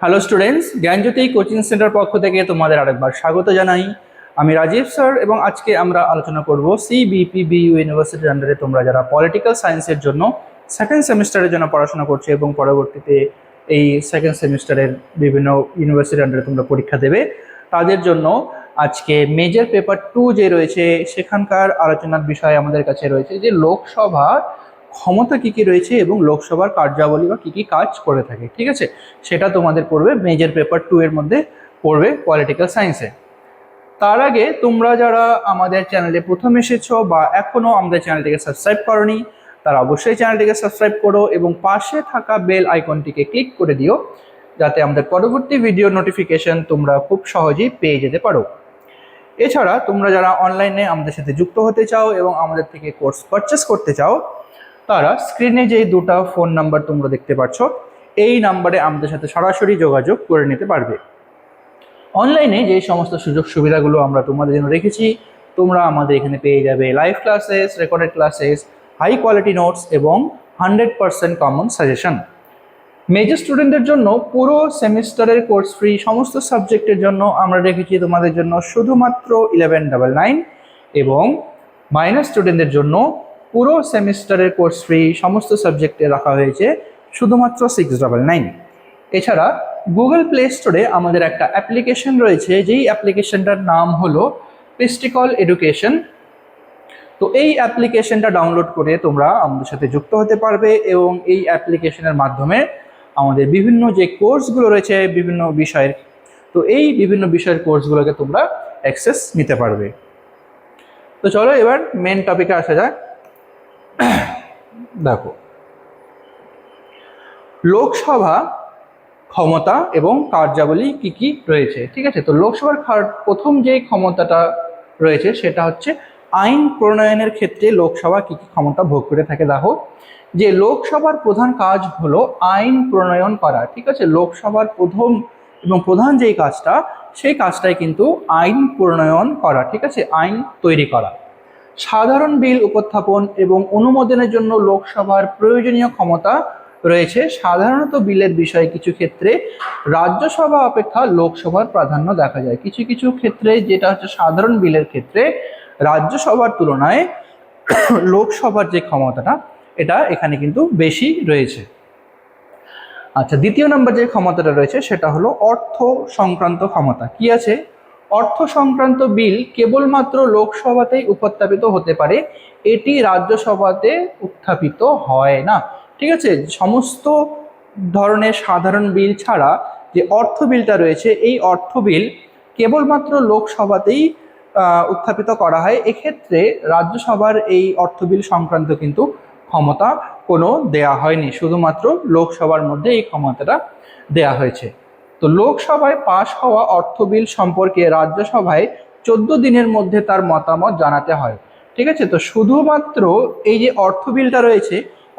Hello students, জ্ঞানজ্যোতি coaching centre পক্ষ থেকে তোমাদের আরেকবার স্বাগত জানাই। আমি রাজীব স্যার এবং আজকে আমরা আলোচনা করব সিবিপিবিইউ ইউনিভার্সিটির আন্ডারে তোমরা যারা পলিটিক্যাল সায়েন্সের জন্য সেকেন্ড সেমিস্টারের জন্য পড়াশোনা করছো এবং পরবর্তীতে এই সেকেন্ড সেমিস্টারের বিভিন্ন ইউনিভার্সিটির আন্ডারে তোমরা পরীক্ষা দেবে, তাদের জন্য আজকে মেজর পেপার 2 যে রয়েছে সেখানকার আলোচনার বিষয় আমাদের কাছে রয়েছে যে লোকসভার ক্ষমতা কি কি রয়েছে এবং লোকসভার কার্যাবলী বা কি কি কাজ করে থাকে। ঠিক আছে, সেটা তোমাদের পড়বে মেজর পেপার 2 এর মধ্যে পড়বে পলিটিক্যাল সায়েন্সে। তার আগে তোমরা যারা আমাদের চ্যানেলে প্রথম এসেছো বা এখনো আমাদের চ্যানেলটিকে সাবস্ক্রাইব করোনি, তারা অবশ্যই চ্যানেলটিকে সাবস্ক্রাইব করো এবং পাশে থাকা বেল আইকনটিকে ক্লিক করে দিও, যাতে আমাদের পরবর্তী ভিডিও নোটিফিকেশন তোমরা খুব সহজেই পেয়ে যেতে পারো। এছাড়া তোমরা যারা অনলাইনে আমাদের সাথে যুক্ত হতে চাও এবং আমাদের থেকে কোর্স পারচেস করতে চাও, তারা স্ক্রিনে যেই দুটো ফোন নাম্বার তোমরা দেখতে পাচ্ছ, এই নাম্বারে আমাদের সাথে সরাসরি যোগাযোগ করে নিতে পারবে। অনলাইনে যে সমস্ত সুযোগ সুবিধাগুলো আমরা তোমাদের জন্য রেখেছি, তোমরা আমাদের এখানে পেয়ে যাবে live classes, recorded classes, high quality notes এবং 100% কমন সাজেশন। মেজর স্টুডেন্টদের জন্য পুরো সেমিস্টারের কোর্স ফ্রি, সমস্ত সাবজেক্টের জন্য আমরা রেখেছি তোমাদের জন্য শুধুমাত্র 1199 এবং মাইনর স্টুডেন্টদের জন্য পুরো সেমিস্টারের কোর্স ফ্রি, সমস্ত সাবজেক্টে রাখা হয়েছে শুধুমাত্র 699। এছাড়া গুগল প্লে স্টোরে আমাদের একটা অ্যাপ্লিকেশন রয়েছে, যেই অ্যাপ্লিকেশনটার নাম হলো পিস্টিকল এডুকেশন। তো এই অ্যাপ্লিকেশনটা ডাউনলোড করে তোমরা আমাদের সাথে যুক্ত হতে পারবে এবং এই অ্যাপ্লিকেশনের মাধ্যমে আমাদের বিভিন্ন যে কোর্সগুলো রয়েছে বিভিন্ন বিষয়ের, তো এই বিভিন্ন বিষয়ের কোর্সগুলোকে তোমরা অ্যাক্সেস নিতে পারবে। তো চলো এবার মেন টপিকে আসা যাক। দেখো, লোকসভা ক্ষমতা এবং কার্যাবলী কি কি রয়েছে। ঠিক আছে, তো লোকসভার প্রথম যে ক্ষমতাটা রয়েছে সেটা হচ্ছে আইন প্রণয়নের ক্ষেত্রে লোকসভা কি কি ক্ষমতা ভোগ করে থাকে। দেখো, যে লোকসভার প্রধান কাজ হলো আইন প্রণয়ন করা। ঠিক আছে, লোকসভার প্রথম এবং প্রধান যেই কাজটা, সেই কাজটাই কিন্তু আইন প্রণয়ন করা। ঠিক আছে, আইন তৈরি করা। সাধারণ বিল উপস্থাপন এবং অনুমোদনের জন্য লোকসভার প্রয়োজনীয় ক্ষমতা রয়েছে। সাধারণত বিলের বিষয়ে কিছু ক্ষেত্রে রাজ্যসভা অপেক্ষা লোকসভার প্রাধান্য দেখা যায়। কিছু কিছু ক্ষেত্রে যেটা হচ্ছে সাধারণ বিলের ক্ষেত্রে রাজ্যসভার তুলনায় লোকসভার যে ক্ষমতাটা, এটা এখানে কিন্তু বেশি রয়েছে। আচ্ছা, দ্বিতীয় নম্বর যে ক্ষমতাটা রয়েছে সেটা হলো অর্থ সংক্রান্ত ক্ষমতা। কি আছে? অর্থ সংক্রান্ত বিল কেবলমাত্র লোকসভাতেই উত্থাপিত হতে পারে, এটি রাজ্যসভাতে উত্থাপিত হয় না। ঠিক আছে, সমস্ত ধরনের সাধারণ বিল ছাড়া যে অর্থ বিলটা রয়েছে, এই অর্থ বিল কেবলমাত্র লোকসভাতেই উত্থাপিত করা হয়। এক্ষেত্রে রাজ্যসভার এই অর্থ বিল সংক্রান্ত কিন্তু ক্ষমতা কোনো দেয়া হয়নি, শুধুমাত্র লোকসভার মধ্যে এই ক্ষমতাটা দেয়া হয়েছে। তো লোকসভায় পাশ হওয়া অর্থ বিল সম্পর্কে রাজ্যসভায় 14 দিনের মধ্যে তার মতামত জানাতে হয়। ঠিক আছে, তো শুধুমাত্র এই যে অর্থ বিলটা রয়েছে,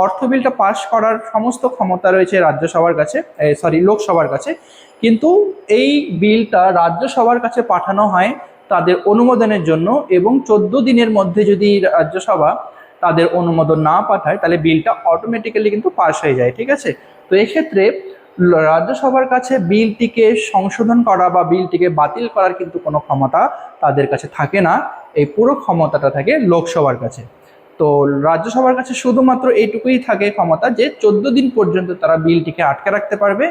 অর্থ বিলটা পাশ করার সমস্ত ক্ষমতা রয়েছে রাজ্যসভার কাছে, লোকসভার কাছে, কিন্তু এই বিলটা রাজ্যসভার কাছে পাঠানো হয় তাদের অনুমোদনের জন্য, এবং 14 দিনের মধ্যে যদি রাজ্যসভা তাদের অনুমোদন না পাঠায় তাহলে বিলটা অটোমেটিক্যালি কিন্তু পাস হয়ে যায়। ঠিক আছে, তো এক্ষেত্রে রাজ্যসভার কাছে বিলটিকে সংশোধন করা বা বিলটিকে বাতিল করার কিন্তু কোনো ক্ষমতা তাদের কাছে থাকে না, এই পুরো ক্ষমতাটা থাকে লোকসভার কাছে। তো রাজ্যসভার কাছে শুধুমাত্র এইটুকুই থাকে ক্ষমতা যে 14 দিন পর্যন্ত তারা বিলটিকে আটকে রাখতে পারবে,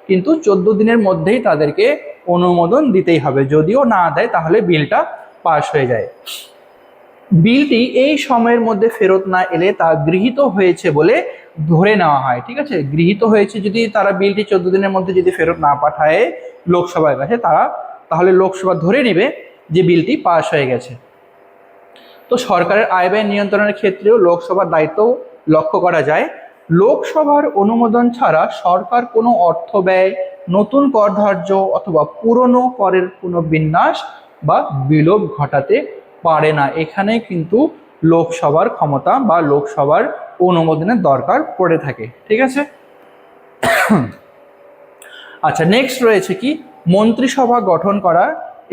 কিন্তু 14 দিনের মধ্যেই তাদেরকে অনুমোদন দিতেই হবে, যদিও না দেয় তাহলে বিলটা পাস হয়ে যায়। বিলটি এই সময়ের মধ্যে ফেরত না এলে তা গৃহীত হয়েছে বলে ধরে নেওয়া হয়। ঠিক আছে, গৃহীত হয়েছে যদি তারা বিলটি 14 দিনের মধ্যে যদি ফেরত না পাঠায় লোকসভার কাছে, তাহলে লোকসভা ধরে নেবে যে বিলটি পাস হয়ে গেছে। তো সরকারের আয় ব্যয় নিয়ন্ত্রণের ক্ষেত্রেও লোকসভার দায়িত্ব লক্ষ্য করা যায়। লোকসভার অনুমোদন ছাড়া সরকার কোনো অর্থ ব্যয়, নতুন কর ধার্য অথবা পুরনো করের পুনর্বিন্যাস বা বিলোপ ঘটাতে পারে না। এখানে কিন্তু লোকসভার ক্ষমতা বা লোকসভার অনুমোদনের দরকার পড়ে থাকে। ঠিক আছে, আচ্ছা, নেক্সট রয়েছে কি মন্ত্রিসভা গঠন করা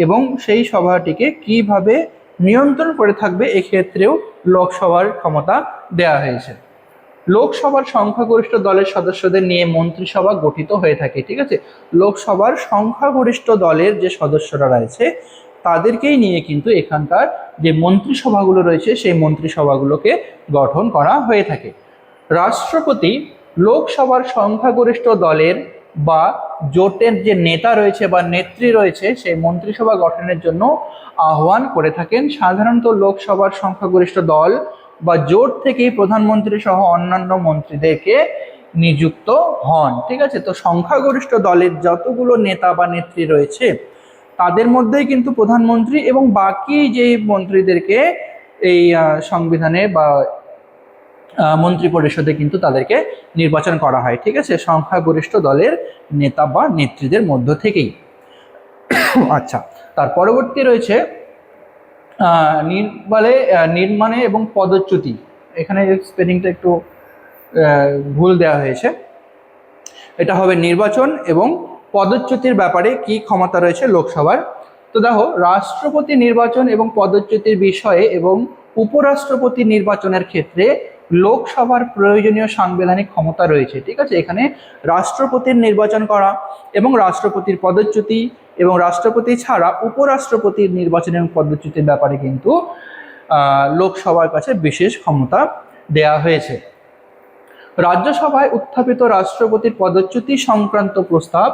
এবং সেই সভাটিকে কিভাবে নিয়ন্ত্রণ করে থাকবে, এক্ষেত্রেও লোকসভার ক্ষমতা দেয়া হয়েছে। লোকসভার সংখ্যাগরিষ্ঠ দলের সদস্যদের নিয়ে মন্ত্রিসভা গঠিত হয়ে থাকে, ঠিক আছে। লোকসভার সংখ্যাগরিষ্ঠ দলের যে সদস্যরা রয়েছে তাদেরকেই নিয়ে কিন্তু এখানকার যে মন্ত্রিসভাগুলো রয়েছে সেই মন্ত্রিসভাগুলোকে গঠন করা হয়ে থাকে। রাষ্ট্রপতি লোকসভার সংখ্যাগরিষ্ঠ দলের বা জোটের যে নেতা রয়েছে বা নেত্রী রয়েছে সেই মন্ত্রিসভা গঠনের জন্য আহ্বান করে থাকেন। সাধারণত লোকসভার সংখ্যাগরিষ্ঠ দল বা জোট থেকেই প্রধানমন্ত্রী সহ অন্যান্য মন্ত্রীদেরকে নিযুক্ত হন, ঠিক আছে। তো সংখ্যাগরিষ্ঠ দলের যতগুলো নেতা বা নেত্রী রয়েছে তাদের মধ্যেই কিন্তু প্রধানমন্ত্রী এবং বাকি যে মন্ত্রীদেরকে এই সংবিধানে বা মন্ত্রী পরিষদে কিন্তু তাদেরকে নির্বাচন করা হয়, ঠিক আছে, সংখ্যাগরিষ্ঠ দলের নেতা বা নেত্রীদের মধ্য থেকেই। আচ্ছা, তার পরবর্তী রয়েছে নির্মাণে এবং পদচ্যুতি। এখানে স্পেলিংটা একটু ভুল দেওয়া হয়েছে, এটা হবে নির্বাচন এবং পদচ্যুতির ব্যাপারে কি ক্ষমতা রয়েছে লোকসভার। তো দেখো, রাষ্ট্রপতি নির্বাচন এবং পদচ্যুতির বিষয়ে এবং উপরাষ্ট্রপতি নির্বাচনের ক্ষেত্রে লোকসভার প্রয়োজনীয় সাংবিধানিক ক্ষমতা রয়েছে, ঠিক আছে। এখানে রাষ্ট্রপতির নির্বাচন করা এবং রাষ্ট্রপতির পদচ্যুতি এবং রাষ্ট্রপতি ছাড়া উপরাষ্ট্রপতির নির্বাচন এবং পদচ্যুতির ব্যাপারে কিন্তু লোকসভার কাছে বিশেষ ক্ষমতা দেয়া হয়েছে। রাজ্যসভায় উত্থাপিত রাষ্ট্রপতির পদচ্যুতি সংক্রান্ত প্রস্তাব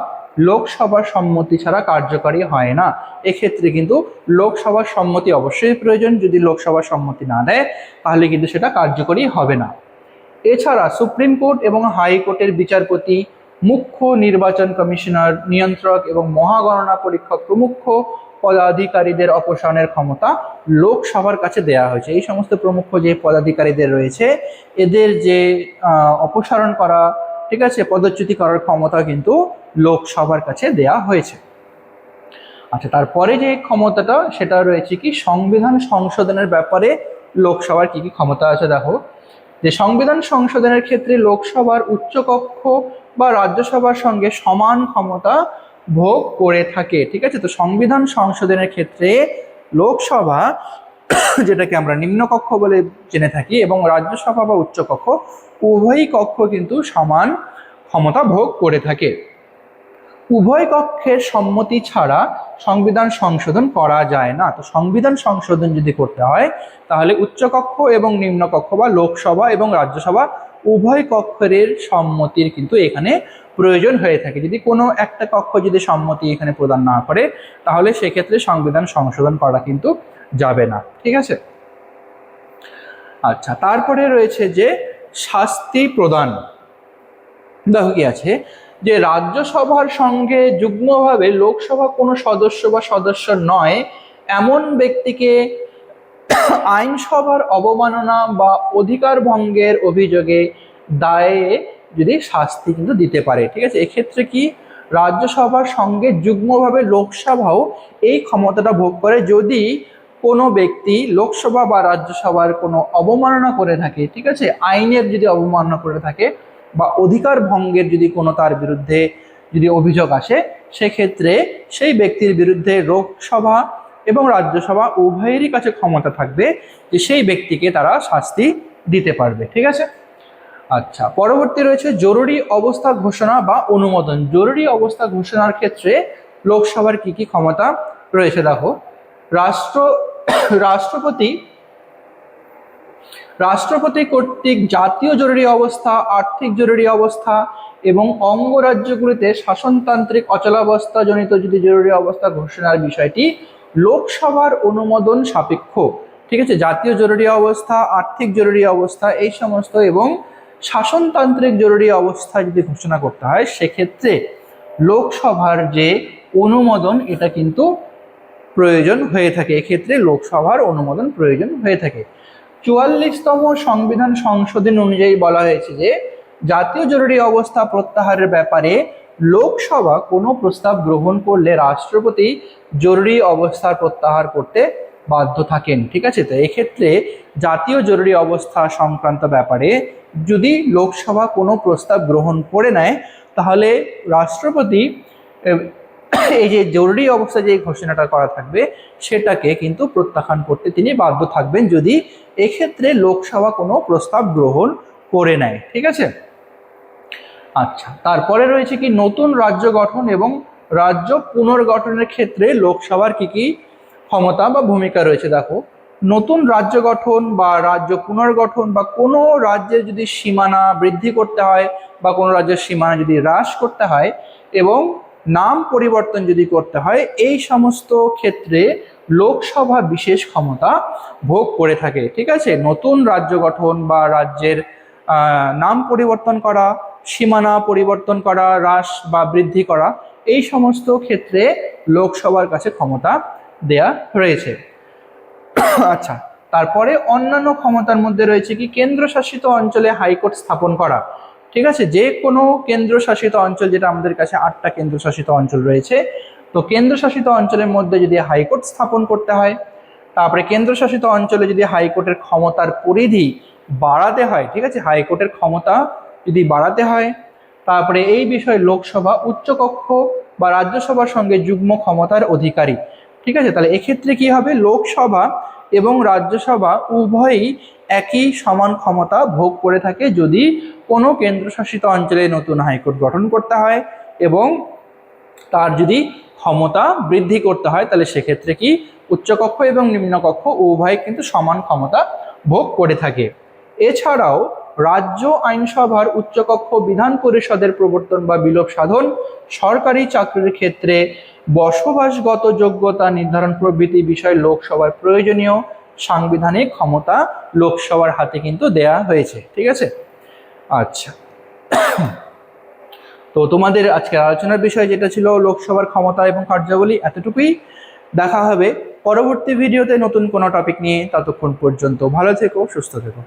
লোকসভার সম্মতি ছাড়া কার্যকরী হয় না। এক্ষেত্রে কিন্তু লোকসভার সম্মতি অবশ্যই প্রয়োজন, যদি লোকসভার সম্মতি না দেয় তাহলে কিন্তু সেটা কার্যকরী হবে না। এছাড়া সুপ্রিম কোর্ট এবং হাইকোর্টের বিচারপতি, মুখ্য নির্বাচন কমিশনার, নিয়ন্ত্রক এবং মহাগণনা পরীক্ষক প্রমুখ পদাধিকারীদের অপসারণের ক্ষমতা লোকসভার কাছে দেওয়া হয়েছে। এই সমস্ত প্রমুখ যে পদাধিকারীদের রয়েছে এদের যে অপসারণ করা, ঠিক আছে, পদচ্যুতি করার ক্ষমতা কিন্তু লোকসভার কাছে দেয়া হয়েছে। আচ্ছা, তারপরে যে ক্ষমতাটা সেটা রয়েছে কি সংবিধান সংশোধনের ব্যাপারে লোকসভার কি কি ক্ষমতা আছে। দেখো, যে সংবিধান সংশোধনের ক্ষেত্রে লোকসভার উচ্চকক্ষ বা রাজ্যসভার সঙ্গে সমান ক্ষমতা ভোগ করে থাকে, ঠিক আছে। তো সংবিধান সংশোধনের ক্ষেত্রে লোকসভা, যেটাকে আমরা নিম্নকক্ষ বলে জেনে থাকি, এবং রাজ্যসভা বা উচ্চকক্ষ উভয়ই কক্ষ কিন্তু সমান ক্ষমতা ভোগ করে থাকে। উভয় কক্ষের সম্মতি ছাড়া সংবিধান সংশোধন করা যায় না। তো সংবিধান সংশোধন যদি করতে হয় তাহলে উচ্চকক্ষ এবং নিম্নকক্ষ বা লোকসভা এবং রাজ্যসভা উভয় কক্ষের সম্মতির কিন্তু এখানে প্রয়োজন হয়ে থাকে। যদি কোনো একটা কক্ষ যদি সম্মতি এখানে প্রদান না করে তাহলে সেক্ষেত্রে সংবিধান সংশোধন করা কিন্তু যাবে না, ঠিক আছে। আচ্ছা, তারপরে রয়েছে যে শাস্তি প্রদান। দেখো কি আছে, যে রাজ্যসভার সঙ্গে যুগ্মভাবে লোকসভা কোনো সদস্য বা সদস্য নয় এমন ব্যক্তিকে আইনসভার অবমাননা বা অধিকার ভঙ্গের অভিযোগে দায়ে যদি শাস্তি কিন্তু দিতে পারে, ঠিক আছে। এক্ষেত্রে কি রাজ্যসভার সঙ্গে যুগ্মভাবে লোকসভাও এই ক্ষমতাটা ভোগ করে যদি কোনো ব্যক্তি লোকসভা বা রাজ্যসভার কোনো অবমাননা করে থাকে, ঠিক আছে, আইনের যদি অবমাননা করে থাকে বা অধিকার ভঙ্গের যদি কোনো তার বিরুদ্ধে যদি অভিযোগ আসে, সেক্ষেত্রে সেই ব্যক্তির বিরুদ্ধে লোকসভা এবং রাজ্যসভা উভয়েরই কাছে ক্ষমতা থাকবে যে সেই ব্যক্তিকে তারা শাস্তি দিতে পারবে, ঠিক আছে। আচ্ছা, পরবর্তী রয়েছে জরুরি অবস্থা ঘোষণা বা অনুমোদন। জরুরি অবস্থা ঘোষণার ক্ষেত্রে লোকসভার কি কি ক্ষমতা রয়েছে। দেখো, রাষ্ট্রপতি কর্তৃক জাতীয় জরুরি অবস্থা, আর্থিক জরুরি অবস্থা এবং অঙ্গরাজ্যগুলিতে শাসনতান্ত্রিক অচলাবস্থা জনিত যদি জরুরি অবস্থা ঘোষণার বিষয়টি লোকসভার অনুমোদন সাপেক্ষ, ঠিক আছে। জাতীয় জরুরি অবস্থা, আর্থিক জরুরি অবস্থা এই সমস্ত এবং শাসনতান্ত্রিক জরুরি অবস্থা যদি ঘোষণা করতে হয় সেক্ষেত্রে লোকসভার যে অনুমোদন এটা কিন্তু প্রয়োজন হয়ে থাকে। এক্ষেত্রে লোকসভার অনুমোদন প্রয়োজন হয়ে থাকে। 44তম সংবিধান সংশোধন অনুযায়ী বলা হয়েছে যে জাতীয় জরুরি অবস্থা প্রত্যাহারের ব্যাপারে লোকসভা কোনো প্রস্তাব গ্রহণ করলে রাষ্ট্রপতি জরুরি অবস্থার প্রত্যাহার করতে বাধ্য থাকেন, ঠিক আছে। তো এক্ষেত্রে জাতীয় জরুরি অবস্থা সংক্রান্ত ব্যাপারে যদি লোকসভা কোনো প্রস্তাব গ্রহণ করে নেয় তাহলে রাষ্ট্রপতি এই যে জরুরি অবস্থা যে ঘোষণাটা করা থাকবে সেটাকে কিন্তু প্রত্যাখ্যান করতে তিনি বাধ্য থাকবেন যদি এক্ষেত্রে লোকসভা কোনো প্রস্তাব গ্রহণ করে নেয়। ঠিক আছে, আচ্ছা, তারপরে রয়েছে কি নতুন রাজ্য গঠন এবং রাজ্য পুনর্গঠনের ক্ষেত্রে লোকসভার কি কি ক্ষমতা বা ভূমিকা রয়েছে। দেখো, নতুন রাজ্য গঠন বা রাজ্য পুনর্গঠন বা কোনো রাজ্যের যদি সীমানা বৃদ্ধি করতে হয় বা কোনো রাজ্যের সীমানা যদি হ্রাস করতে হয় এবং নাম পরিবর্তন যদি করতে হয়, এই সমস্ত ক্ষেত্রে লোকসভা বিশেষ ক্ষমতা ভোগ করে থাকে। ঠিক আছে, নতুন রাজ্য গঠন বা রাজ্যের নাম পরিবর্তন করা, সীমানা পরিবর্তন করা, হ্রাস বা বৃদ্ধি করা, এই সমস্ত ক্ষেত্রে লোকসভার কাছে ক্ষমতা দেয়া রয়েছে। আচ্ছা, তারপরে অন্যান্য ক্ষমতার মধ্যে রয়েছে কি কেন্দ্রশাসিত অঞ্চলে হাইকোর্ট স্থাপন করা। ঠিক আছে, যে কোনো কেন্দ্রশাসিত অঞ্চল, যেটা আমাদের কাছে 8টা কেন্দ্রশাসিত অঞ্চল রয়েছে, তো কেন্দ্রশাসিত অঞ্চলের মধ্যে যদি হাইকোর্ট স্থাপন করতে হয়, তারপরে কেন্দ্রশাসিত অঞ্চলে যদি হাইকোর্টের ক্ষমতার পরিধি বাড়াতে হয়, ঠিক আছে, হাইকোর্টের ক্ষমতা যদি বাড়াতে হয়, তারপরে এই বিষয়ে লোকসভা উচ্চকক্ষ বা রাজ্যসভার সঙ্গে যুগ্ম ক্ষমতার অধিকারী। ঠিক আছে, তাহলে এক্ষেত্রে কি হবে, লোকসভা এবং রাজ্যসভা উভয়ই একই সমান ক্ষমতা ভোগ করে থাকে যদি কোনো কেন্দ্রশাসিত অঞ্চলে নতুন হাইকোর্ট গঠন করতে হয় এবং তার যদি ক্ষমতা বৃদ্ধি করতে হয়, তাহলে সেক্ষেত্রে কি উচ্চকক্ষ এবং নিম্নকক্ষ উভয় কিন্তু সমান ক্ষমতা ভোগ করে থাকে। এছাড়াও রাজ্য আইনসভার উচ্চকক্ষ বিধান পরিষদের প্রবর্তন বা বিলোপ সাধন, সরকারি চাকরির ক্ষেত্রে বসবাসগত যোগ্যতা নির্ধারণ প্রভৃতি বিষয় লোকসভার প্রয়োজনীয় সাংবিধানিক ক্ষমতা লোকসভার হাতে কিন্তু দেয়া হয়েছে। ঠিক আছে, আচ্ছা, তো তোমাদের আজকের আলোচনার বিষয় যেটা ছিল লোকসভার ক্ষমতা এবং কার্যাবলী, এতটুকুই। দেখা হবে পরবর্তী ভিডিওতে নতুন কোনো টপিক নিয়ে। ততক্ষণ পর্যন্ত ভালো থেকো, সুস্থ থেকো।